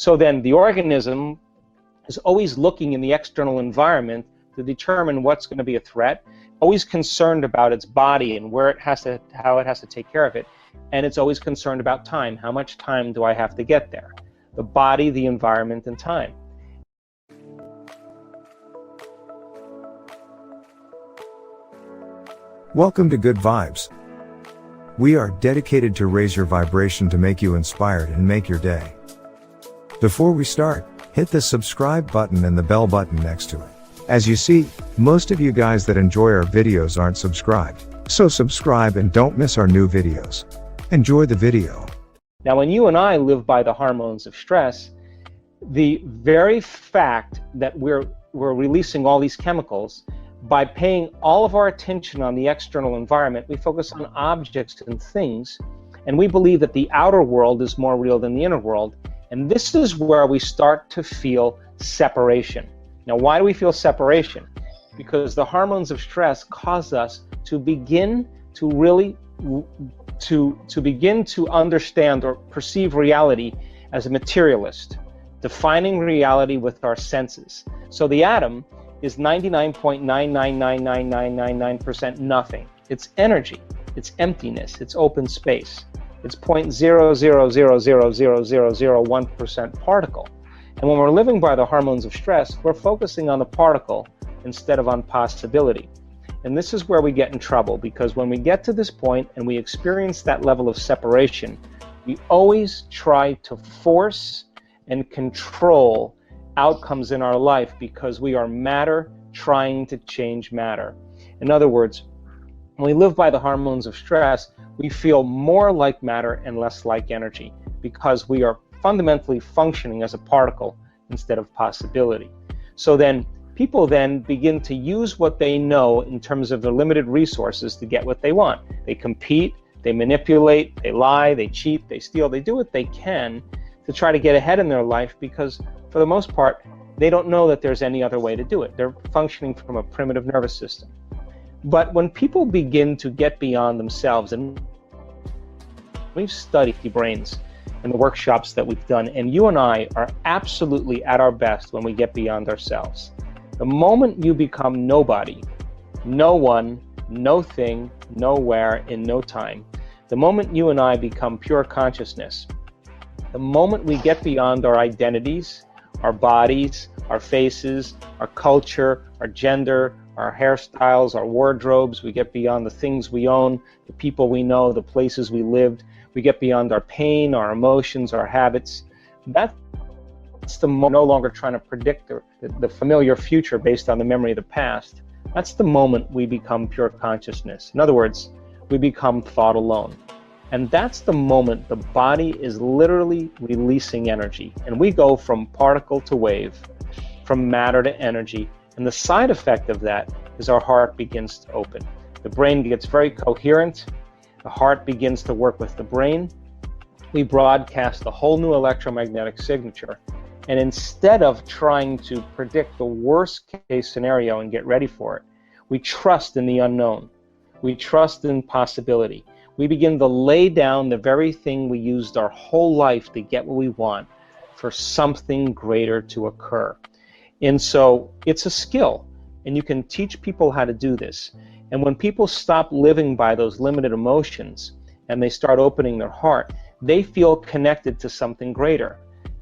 So then the organism is always looking in the external environment to determine what's going to be a threat, always concerned about its body and where it has to, how it has to take care of it, and it's always concerned about time. How much time do I have to get there? The body, the environment, and time. Welcome to Good Vibes. We are dedicated to raise your vibration to make you inspired and make your day. Before we start, hit the subscribe button and the bell button next to it. As you see, most of you guys that enjoy our videos aren't subscribed, so subscribe and don't miss our new videos. Enjoy the video. Now, when you and I live by the hormones of stress, the very fact that we're releasing all these chemicals, by paying all of our attention on the external environment, we focus on objects and things, and we believe that the outer world is more real than the inner world, and this is where we start to feel separation. Now, why do we feel separation? Because the hormones of stress cause us to begin to really begin to understand or perceive reality as a materialist, defining reality with our senses. So the atom is 99.9999999% nothing. It's energy, it's emptiness, it's open space. It's 0.000000001% particle. And when we're living by the hormones of stress, we're focusing on the particle instead of on possibility. And this is where we get in trouble, because when we get to this point and we experience that level of separation, we always try to force and control outcomes in our life because we are matter trying to change matter. In other words, when we live by the hormones of stress, we feel more like matter and less like energy because we are fundamentally functioning as a particle instead of possibility. So then people then begin to use what they know in terms of their limited resources to get what they want. They compete, they manipulate, they lie, they cheat, they steal, they do what they can to try to get ahead in their life because for the most part, they don't know that there's any other way to do it. They're functioning from a primitive nervous system. But when people begin to get beyond themselves, and we've studied the brains in the workshops that we've done, and you and I are absolutely at our best when we get beyond ourselves. The moment you become nobody, no one, no thing, nowhere, in no time, the moment you and I become pure consciousness, the moment we get beyond our identities, our bodies, our faces, our culture, our gender, our hairstyles, our wardrobes, we get beyond the things we own, the people we know, the places we lived, we get beyond our pain, our emotions, our habits. That's the moment no longer trying to predict the familiar future based on the memory of the past. That's the moment we become pure consciousness. In other words, we become thought alone. And that's the moment the body is literally releasing energy. And we go from particle to wave, from matter to energy. And the side effect of that is our heart begins to open. The brain gets very coherent. The heart begins to work with the brain. We broadcast a whole new electromagnetic signature. And instead of trying to predict the worst case scenario and get ready for it, we trust in the unknown. We trust in possibility. We begin to lay down the very thing we used our whole life to get what we want for something greater to occur. And so it's a skill, and you can teach people how to do this. And when people stop living by those limited emotions and they start opening their heart, they feel connected to something greater.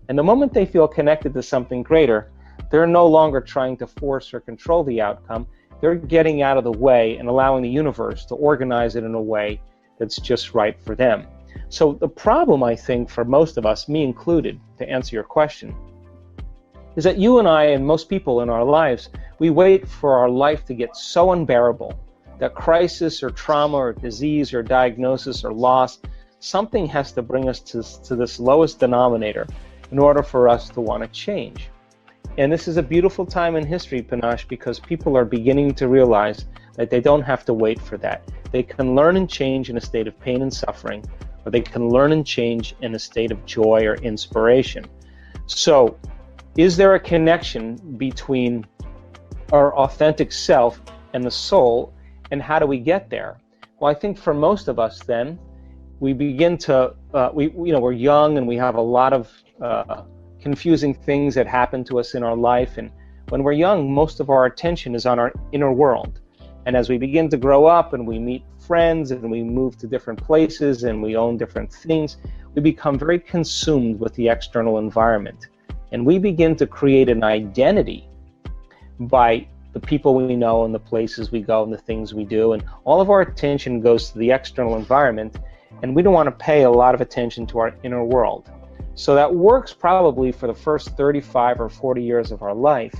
And the moment they feel connected to something greater, they're no longer trying to force or control the outcome. They're getting out of the way and allowing the universe to organize it in a way that's just right for them. So the problem, I think, for most of us, me included, to answer your question, is that you and I and most people in our lives, we wait for our life to get so unbearable that crisis or trauma or disease or diagnosis or loss, something has to bring us to this lowest denominator in order for us to want to change. And this is a beautiful time in history, Panache, because people are beginning to realize that they don't have to wait for that. They can learn and change in a state of pain and suffering, or they can learn and change in a state of joy or inspiration. So, is there a connection between our authentic self and the soul, and how do we get there? Well, I think for most of us then, we begin to, we're young and we have a lot of confusing things that happen to us in our life. And when we're young, most of our attention is on our inner world. And as we begin to grow up and we meet friends and we move to different places and we own different things, we become very consumed with the external environment. And we begin to create an identity by the people we know and the places we go and the things we do. And all of our attention goes to the external environment, and we don't want to pay a lot of attention to our inner world. So that works probably for the first 35 or 40 years of our life.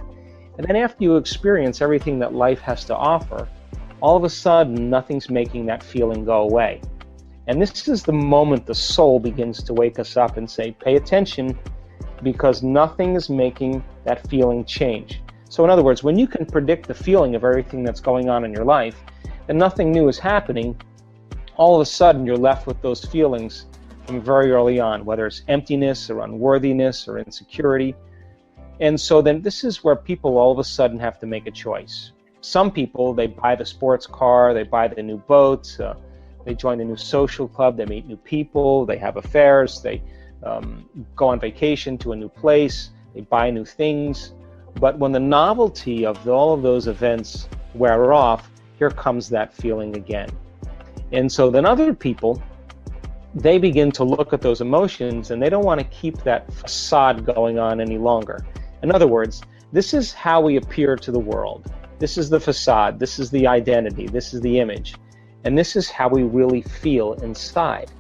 And then after you experience everything that life has to offer, all of a sudden nothing's making that feeling go away. And this is the moment the soul begins to wake us up and say, pay attention, because nothing is making that feeling change. So in other words, when you can predict the feeling of everything that's going on in your life, and nothing new is happening, all of a sudden you're left with those feelings from very early on, whether it's emptiness or unworthiness or insecurity. And so then this is where people all of a sudden have to make a choice. Some people, they buy the sports car, they buy the new boat, they join a new social club, they meet new people, they have affairs, they go on vacation to a new place, they buy new things. But when the novelty of all of those events wear off, here comes that feeling again. And so then other people, they begin to look at those emotions and they don't want to keep that facade going on any longer. In other words, this is how we appear to the world. This is the facade, this is the identity, this is the image. And this is how we really feel inside.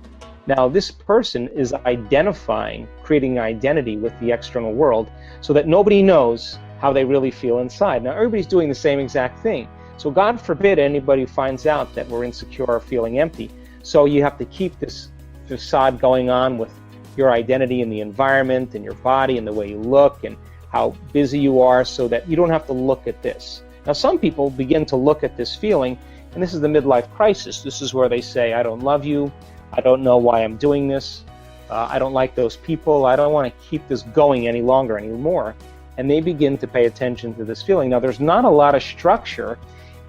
Now, this person is identifying, creating identity with the external world so that nobody knows how they really feel inside. Now, everybody's doing the same exact thing. So God forbid anybody finds out that we're insecure or feeling empty. So you have to keep this facade going on with your identity in the environment and your body and the way you look and how busy you are, so that you don't have to look at this. Now, some people begin to look at this feeling, and this is the midlife crisis. This is where they say, I don't love you. I don't know why I'm doing this. I don't like those people. I don't want to keep this going any longer anymore. And they begin to pay attention to this feeling. Now, there's not a lot of structure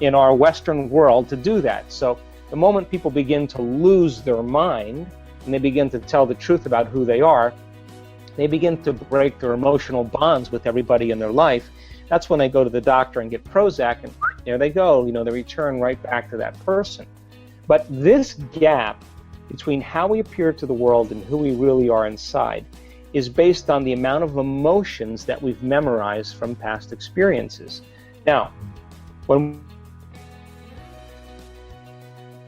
in our Western world to do that. So the moment people begin to lose their mind and they begin to tell the truth about who they are, they begin to break their emotional bonds with everybody in their life. That's when they go to the doctor and get Prozac, and there they go. They return right back to that person. But this gap between how we appear to the world and who we really are inside is based on the amount of emotions that we've memorized from past experiences. Now, when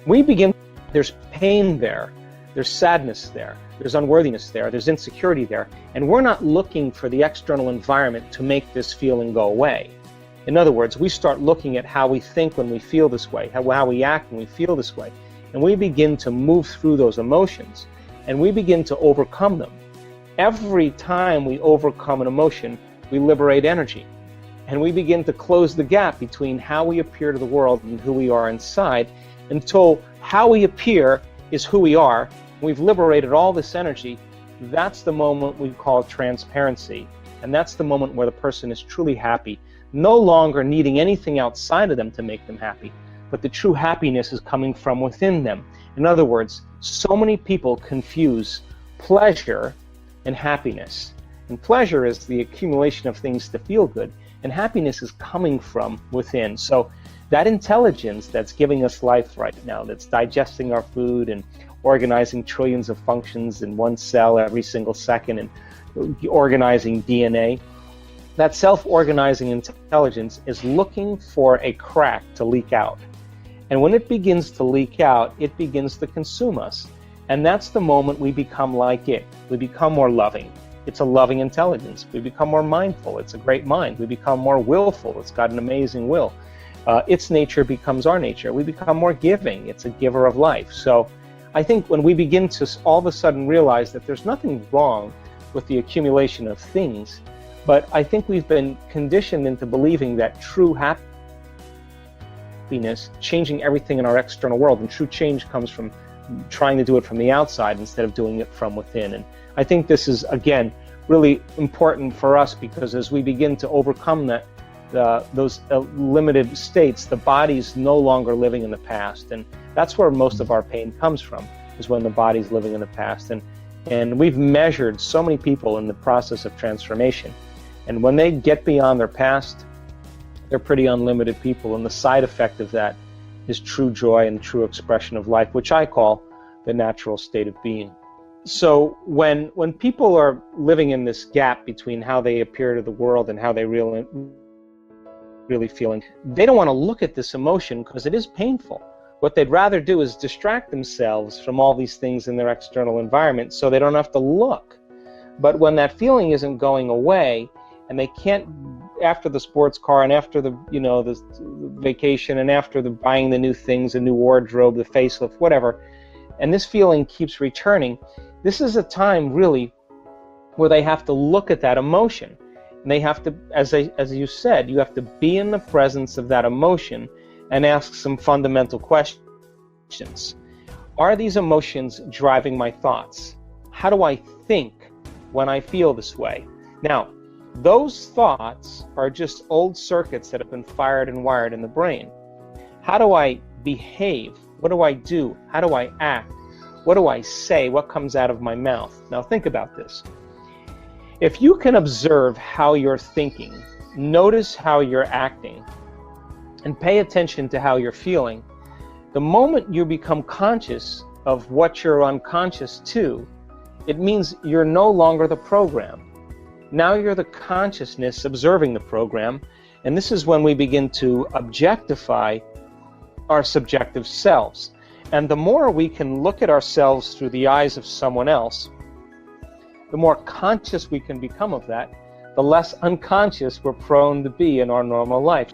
we begin, there's pain there, there's sadness there, there's unworthiness there, there's insecurity there, and we're not looking for the external environment to make this feeling go away. In other words, we start looking at how we think when we feel this way, how we act when we feel this way, and we begin to move through those emotions, and we begin to overcome them. Every time we overcome an emotion, we liberate energy, and we begin to close the gap between how we appear to the world and who we are inside, until how we appear is who we are. We've liberated all this energy. That's the moment we call transparency, and that's the moment where the person is truly happy, no longer needing anything outside of them to make them happy, but the true happiness is coming from within them. In other words, so many people confuse pleasure and happiness. And pleasure is the accumulation of things to feel good, and happiness is coming from within. So that intelligence that's giving us life right now, that's digesting our food and organizing trillions of functions in one cell every single second and organizing DNA, that self-organizing intelligence is looking for a crack to leak out. And when it begins to leak out, it begins to consume us. And that's the moment we become like it. We become more loving. It's a loving intelligence. We become more mindful. It's a great mind. We become more willful. It's got an amazing will. Its nature becomes our nature. We become more giving. It's a giver of life. So I think when we begin to all of a sudden realize that there's nothing wrong with the accumulation of things, but I think we've been conditioned into believing that true happiness, changing everything in our external world, and true change comes from trying to do it from the outside instead of doing it from within. And I think this is, again, really important for us, because as we begin to overcome that, those limited states, the body's no longer living in the past. And that's where most of our pain comes from, is when the body's living in the past. And And we've measured so many people in the process of transformation. And when they get beyond their past, they're pretty unlimited people. And the side effect of that is true joy and true expression of life, which I call the natural state of being. So when people are living in this gap between how they appear to the world and how they really feeling, they don't want to look at this emotion because it is painful. What they'd rather do is distract themselves from all these things in their external environment so they don't have to look. But when that feeling isn't going away, and they can't, after the sports car and after the vacation and after the buying the new things, the new wardrobe, the facelift, whatever, and this feeling keeps returning, this is a time really where they have to look at that emotion. And they have to, as you said, you have to be in the presence of that emotion and ask some fundamental questions. Are these emotions driving my thoughts? How do I think when I feel this way? Now, those thoughts are just old circuits that have been fired and wired in the brain. How do I behave? What do I do? How do I act? What do I say? What comes out of my mouth? Now think about this. If you can observe how you're thinking, notice how you're acting, and pay attention to how you're feeling, the moment you become conscious of what you're unconscious to, it means you're no longer the program. Now you're the consciousness observing the program, and this is when we begin to objectify our subjective selves. And the more we can look at ourselves through the eyes of someone else, the more conscious we can become of that, the less unconscious we're prone to be in our normal life.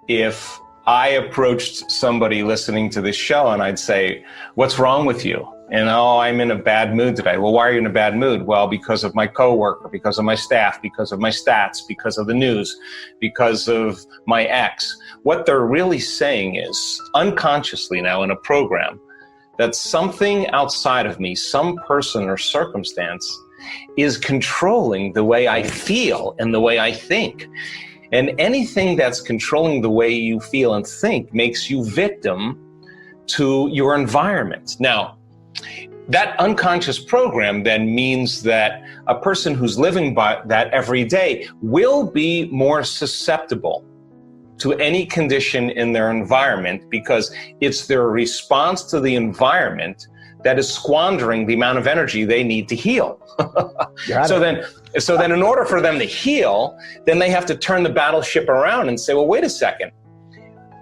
If I approached somebody listening to this show and I'd say, what's wrong with you? And, oh, I'm in a bad mood today. Well, why are you in a bad mood? Well, because of my coworker, because of my staff, because of my stats, because of the news, because of my ex. What they're really saying is, unconsciously now in a program, that something outside of me, some person or circumstance, is controlling the way I feel and the way I think. And anything that's controlling the way you feel and think makes you victim to your environment. Now, that unconscious program then means that a person who's living by that every day will be more susceptible to any condition in their environment, because it's their response to the environment that is squandering the amount of energy they need to heal. So then in order for them to heal, then they have to turn the battleship around and say, well, wait a second.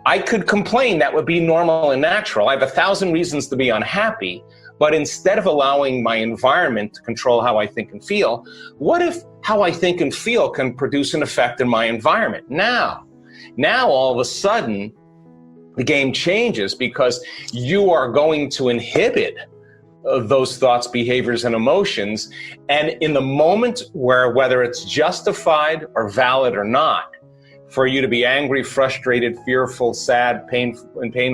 I could complain, that would be normal and natural. I have 1,000 reasons to be unhappy, but instead of allowing my environment to control how I think and feel, what if how I think and feel can produce an effect in my environment? Now all of a sudden, the game changes, because you are going to inhibit those thoughts, behaviors, and emotions. And in the moment where, whether it's justified or valid or not, for you to be angry, frustrated, fearful, sad, pain,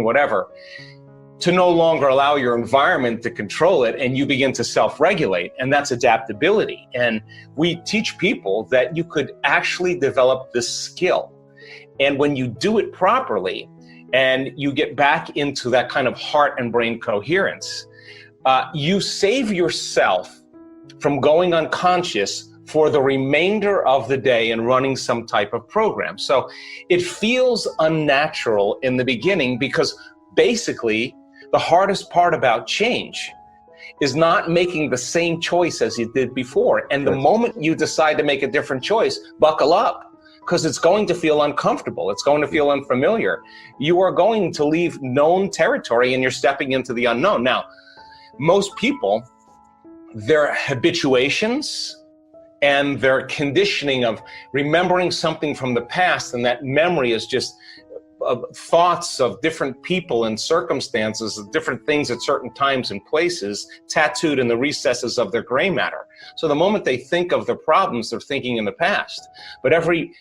whatever, to no longer allow your environment to control it, and you begin to self-regulate, and that's adaptability. And we teach people that you could actually develop this skill. And when you do it properly, and you get back into that kind of heart and brain coherence, you save yourself from going unconscious for the remainder of the day and running some type of program. So it feels unnatural in the beginning, because basically The hardest part about change is not making the same choice as you did before. And the moment you decide to make a different choice, buckle up, because it's going to feel uncomfortable. It's going to feel unfamiliar. You are going to leave known territory and you're stepping into the unknown. Now, most people, their habituations and their conditioning of remembering something from the past, and that memory is just thoughts of different people and circumstances, of different things at certain times and places, tattooed in the recesses of their gray matter. So the moment they think of their problems, they're thinking in the past. But every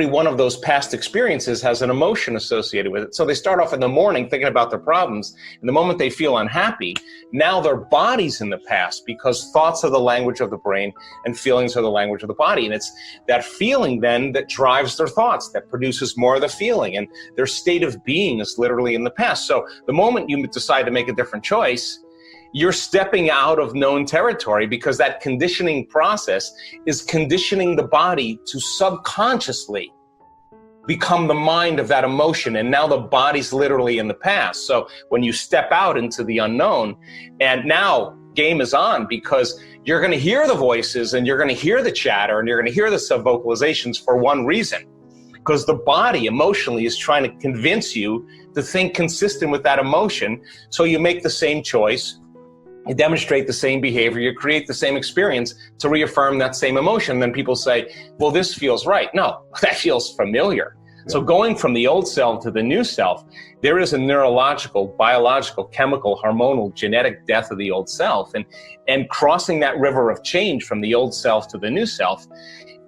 one of those past experiences has an emotion associated with it. So they start off in the morning thinking about their problems, and the moment they feel unhappy, now their body's in the past, because thoughts are the language of the brain and feelings are the language of the body. And it's that feeling then that drives their thoughts, that produces more of the feeling, and their state of being is literally in the past. So the moment you decide to make a different choice, you're stepping out of known territory, because that conditioning process is conditioning the body to subconsciously become the mind of that emotion. And now the body's literally in the past. So when you step out into the unknown, and now game is on, because you're going to hear the voices and you're going to hear the chatter and you're going to hear the sub-vocalizations for one reason, because the body emotionally is trying to convince you to think consistent with that emotion. So you make the same choice, you demonstrate the same behavior, you create the same experience to reaffirm that same emotion. Then people say, well, this feels right. No, that feels familiar. Yeah. So going from the old self to the new self, there is a neurological, biological, chemical, hormonal, genetic death of the old self. And crossing that river of change from the old self to the new self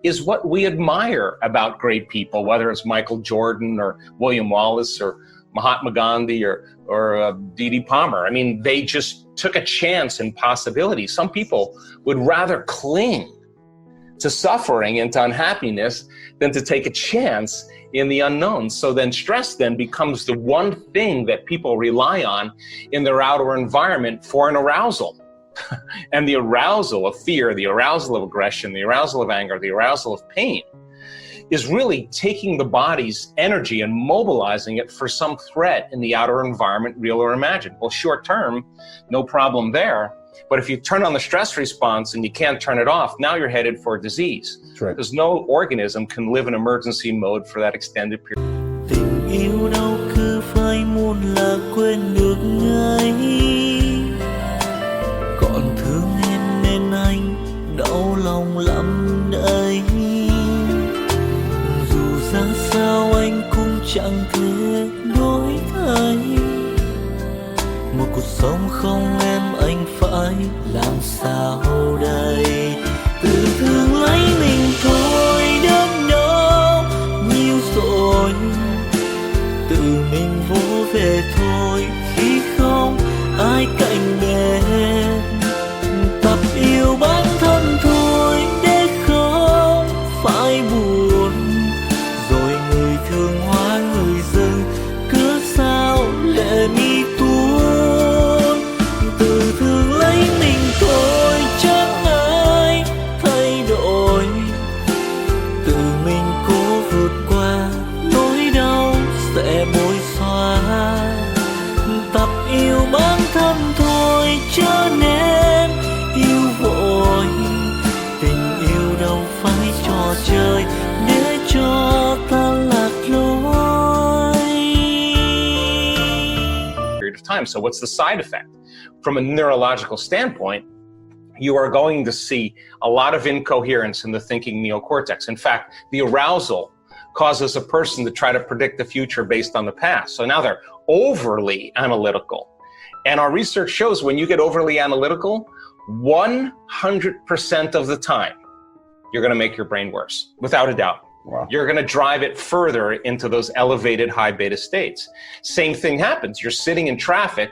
is what we admire about great people, whether it's Michael Jordan or William Wallace or Mahatma Gandhi or Didi Palmer. I mean, they just took a chance in possibility. Some people would rather cling to suffering and to unhappiness than to take a chance in the unknown. So then stress then becomes the one thing that people rely on in their outer environment for an arousal. And the arousal of fear, the arousal of aggression, the arousal of anger, the arousal of pain is really taking the body's energy and mobilizing it for some threat in the outer environment, real or imagined. Well, short term, no problem there. But if you turn on the stress response and you can't turn it off, now you're headed for disease. Right. Because no organism can live in emergency mode for that extended period. Tình yêu đâu cứ phải muốn là quên được ngay. Còn thương em nên anh đau lòng lắm đây. Ra sao anh cũng chẳng thể đổi thay. Một cuộc sống không em anh phải làm sao đây. Tự thương lấy mình thôi đớn đau nhiều rồi. Tự mình vỗ về thôi khi không ai cạnh bên. Tập yêu bản thân thôi để không phải buồn. Thương hóa người dưng cứ sao lệ mi tuôn. Tự thương lấy mình thôi chẳng ai thay đổi. Tự mình cố vượt qua nỗi đau sẽ bối xóa. Tập yêu bản thân thôi cho nên yêu vội. Tình yêu đâu phải trò chơi để cho ta lạc lối. Period of time. So what's the side effect? From a neurological standpoint, you are going to see a lot of incoherence in the thinking neocortex. In fact, the arousal causes a person to try to predict the future based on the past. So now they're overly analytical. And our research shows when you get overly analytical, 100% of the time, you're going to make your brain worse, without a doubt. Wow. You're going to drive it further into those elevated high beta states. Same thing happens. You're sitting in traffic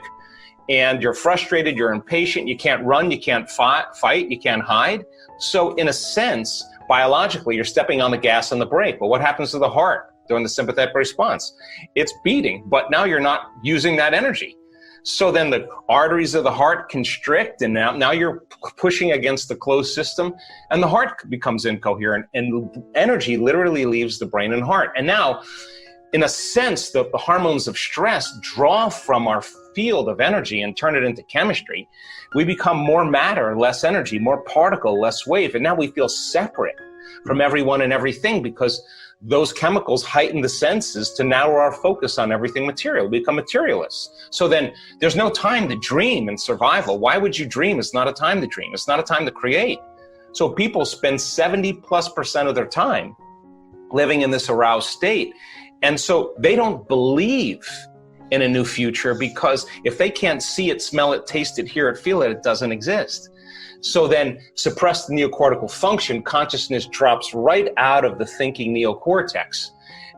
and you're frustrated, you're impatient, you can't run, you can't fight, you can't hide. So in a sense, biologically, you're stepping on the gas and the brake. But what happens to the heart during the sympathetic response? It's beating, but now you're not using that energy. So then the arteries of the heart constrict, and now you're pushing against the closed system, and the heart becomes incoherent, and energy literally leaves the brain and heart. And now in a sense, the hormones of stress draw from our field of energy and turn it into chemistry. We become more matter, less energy, more particle, less wave. And now we feel separate from everyone and everything because those chemicals heighten the senses to narrow our focus on everything material. We become materialists. So then there's no time to dream in survival. Why would you dream? It's not a time to dream. It's not a time to create. So people spend 70+% of their time living in this aroused state. And so they don't believe in a new future because if they can't see it, smell it, taste it, hear it, feel it, it doesn't exist. So then suppressed neocortical function, consciousness drops right out of the thinking neocortex.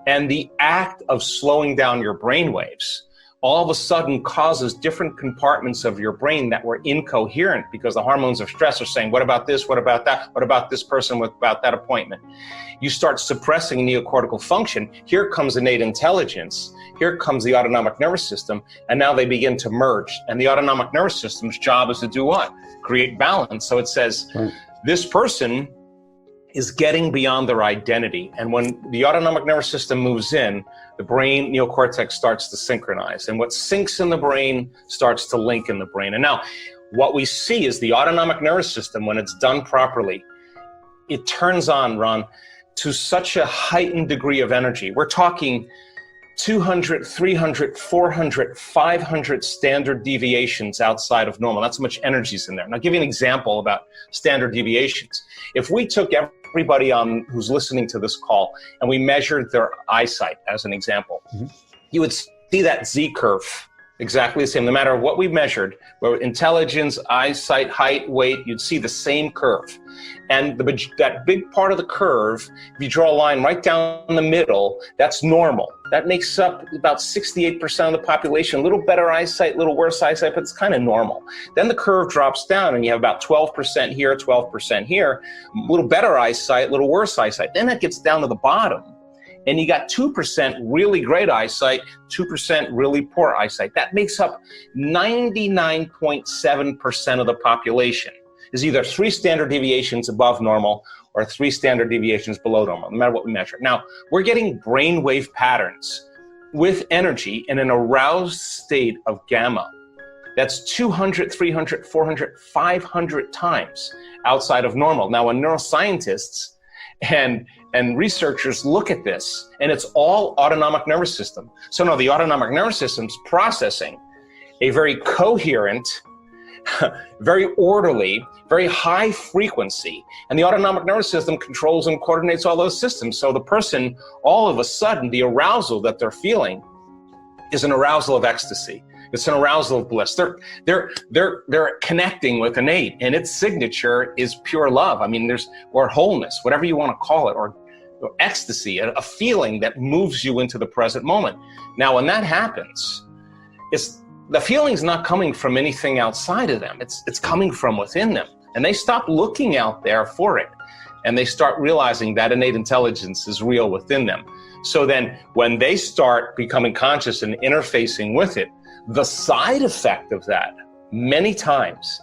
And the act of slowing down your brain waves all of a sudden causes different compartments of your brain that were incoherent because the hormones of stress are saying, what about this, what about that, what about this person, what about that appointment? You start suppressing neocortical function. Here comes innate intelligence. Here comes the autonomic nervous system, and now they begin to merge. And the autonomic nervous system's job is to do what? Create balance. So it says, this person is getting beyond their identity. And when the autonomic nervous system moves in, the brain neocortex starts to synchronize. And what syncs in the brain starts to link in the brain. And now what we see is the autonomic nervous system, when it's done properly, it turns on, Ron, to such a heightened degree of energy. We're talking 200, 300, 400, 500 standard deviations outside of normal. That's how much energy is in there. And I'll give you an example about standard deviations. If we took everybody who's listening to this call and we measured their eyesight as an example, you would see that Z curve exactly the same. No matter what we measured, whether intelligence, eyesight, height, weight, you'd see the same curve. And that big part of the curve, if you draw a line right down the middle, that's normal. That makes up about 68% of the population. A little better eyesight, a little worse eyesight, but it's kind of normal. Then the curve drops down and you have about 12% here, 12% here, a little better eyesight, a little worse eyesight. Then it gets down to the bottom. And you got 2% really great eyesight, 2% really poor eyesight. That makes up 99.7% of the population. Is either 3 standard deviations above normal or 3 standard deviations below normal, no matter what we measure. Now, we're getting brainwave patterns with energy in an aroused state of gamma. That's 200, 300, 400, 500 times outside of normal. Now, when neuroscientists and researchers look at this, and it's all autonomic nervous system. So no, the autonomic nervous system's processing a very coherent, very orderly, very high frequency, and the autonomic nervous system controls and coordinates all those systems. So the person, all of a sudden, the arousal that they're feeling is an arousal of ecstasy. It's an arousal of bliss. They're connecting with innate, and its signature is pure love. I mean, or wholeness, whatever you want to call it, or ecstasy, a feeling that moves you into the present moment. Now, when that happens, the feeling's not coming from anything outside of them. It's coming from within them, and they stop looking out there for it, and they start realizing that innate intelligence is real within them. So then, when they start becoming conscious and interfacing with it, the side effect of that, many times,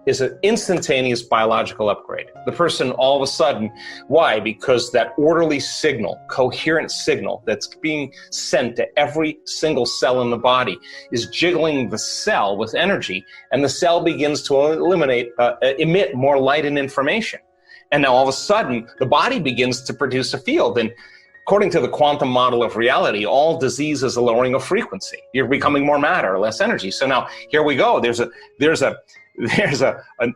is an instantaneous biological upgrade. The person all of a sudden, why? Because that orderly signal, coherent signal that's being sent to every single cell in the body is jiggling the cell with energy, and the cell begins to emit more light and information. And now all of a sudden, the body begins to produce a field. And according to the quantum model of reality, all disease is a lowering of frequency. You're becoming more matter, less energy. So now here we go. There's an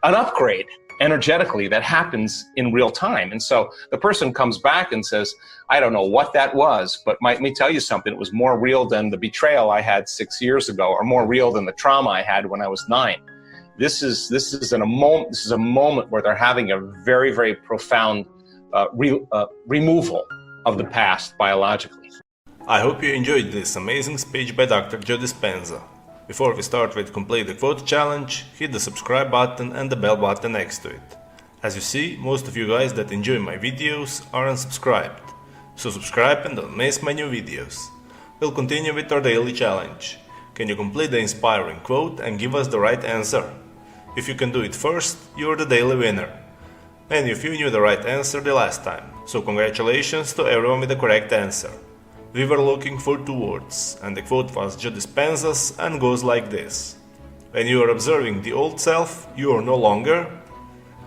upgrade energetically that happens in real time. And so the person comes back and says, I don't know what that was, but let me tell you something. It was more real than the betrayal I had 6 years ago, or more real than the trauma I had when I was 9. This is a moment where they're having a very, very profound removal of the past biologically. I hope you enjoyed this amazing speech by Dr. Joe Dispenzaa. Before we start with Complete the Quote challenge, hit the subscribe button and the bell button next to it. As you see, most of you guys that enjoy my videos are unsubscribed, so subscribe and don't miss my new videos. We'll continue with our daily challenge. Can you complete the inspiring quote and give us the right answer? If you can do it first, you're the daily winner. Many of you knew the right answer the last time, so congratulations to everyone with the correct answer. we were looking for two words, and the quote was Joe Dispenzaa's and goes like this. When you are observing the old self, you are no longer,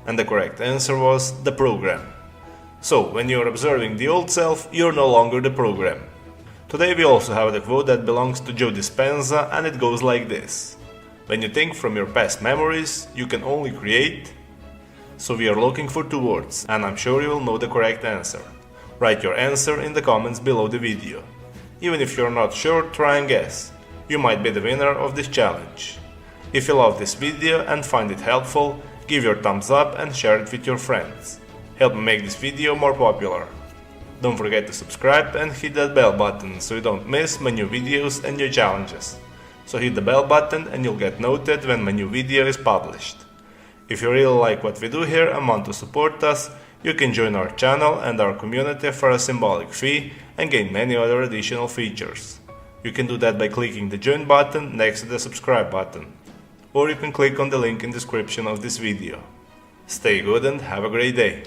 and the correct answer was the program. So, when you are observing the old self, you are no longer the program. Today we also have the quote that belongs to Joe Dispenzaa, and it goes like this. When you think from your past memories, you can only create. So we are looking for two words, and I'm sure you will know the correct answer. Write your answer in the comments below the video. Even if you're not sure, try and guess. You might be the winner of this challenge. If you love this video and find it helpful, give your thumbs up and share it with your friends. Help me make this video more popular. Don't forget to subscribe and hit that bell button so you don't miss my new videos and new challenges. So hit the bell button and you'll get noted when my new video is published. If you really like what we do here and want to support us, you can join our channel and our community for a symbolic fee and gain many other additional features. You can do that by clicking the join button next to the subscribe button. Or you can click on the link in the description of this video. Stay good and have a great day.